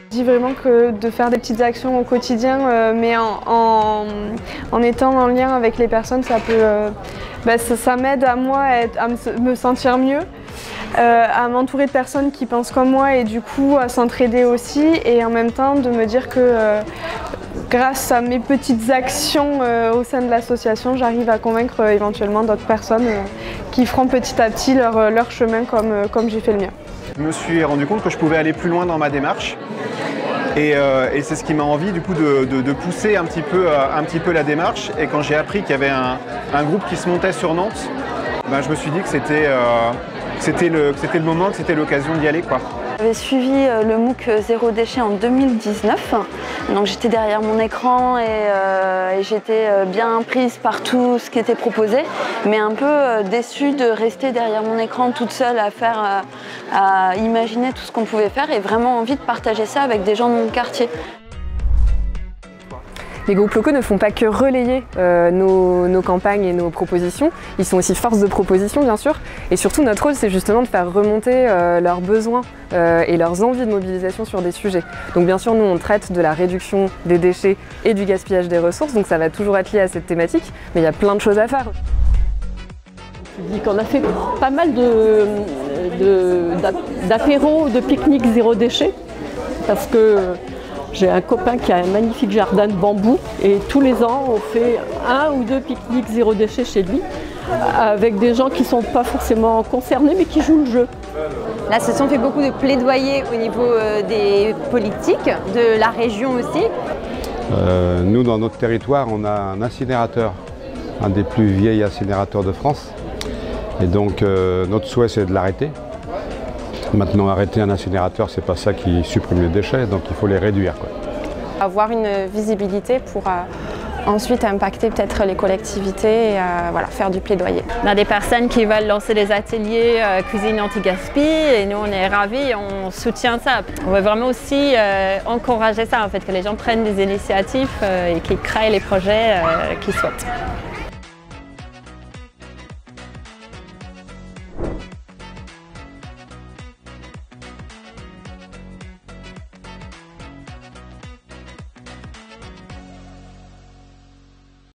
Je dis vraiment que de faire des petites actions au quotidien, mais en étant en lien avec les personnes, ça peut, ça m'aide à moi à me sentir mieux, à m'entourer de personnes qui pensent comme moi et du coup à s'entraider aussi, et en même temps de me dire que grâce à mes petites actions au sein de l'association, j'arrive à convaincre éventuellement d'autres personnes qui feront petit à petit leur chemin comme j'ai fait le mien. Je me suis rendu compte que je pouvais aller plus loin dans ma démarche et c'est ce qui m'a envie du coup de pousser un petit peu la démarche. Et quand j'ai appris qu'il y avait un groupe qui se montait sur Nantes, ben, je me suis dit que c'était le moment, que c'était l'occasion d'y aller, quoi. J'avais suivi le MOOC Zéro Déchet en 2019, donc j'étais derrière mon écran et j'étais bien prise par tout ce qui était proposé, mais un peu déçue de rester derrière mon écran toute seule à imaginer tout ce qu'on pouvait faire, et vraiment envie de partager ça avec des gens de mon quartier. Les groupes locaux ne font pas que relayer nos campagnes et nos propositions, ils sont aussi force de proposition bien sûr, et surtout notre rôle c'est justement de faire remonter leurs besoins et leurs envies de mobilisation sur des sujets. Donc bien sûr nous on traite de la réduction des déchets et du gaspillage des ressources, donc ça va toujours être lié à cette thématique, mais il y a plein de choses à faire. On a fait pas mal d'apéros, de pique-nique zéro déchet, parce que j'ai un copain qui a un magnifique jardin de bambou et tous les ans on fait 1 ou 2 pique-niques zéro déchet chez lui avec des gens qui ne sont pas forcément concernés mais qui jouent le jeu. L'association fait beaucoup de plaidoyer au niveau des politiques, de la région aussi. Nous dans notre territoire on a un incinérateur, un des plus vieils incinérateurs de France, et donc notre souhait c'est de l'arrêter. Maintenant, arrêter un incinérateur, c'est pas ça qui supprime les déchets, donc il faut les réduire, quoi. Avoir une visibilité pour ensuite impacter peut-être les collectivités et voilà, faire du plaidoyer. On a des personnes qui veulent lancer des ateliers cuisine anti-gaspi et nous on est ravis, on soutient ça. On veut vraiment aussi encourager ça, en fait, que les gens prennent des initiatives et qu'ils créent les projets qu'ils souhaitent.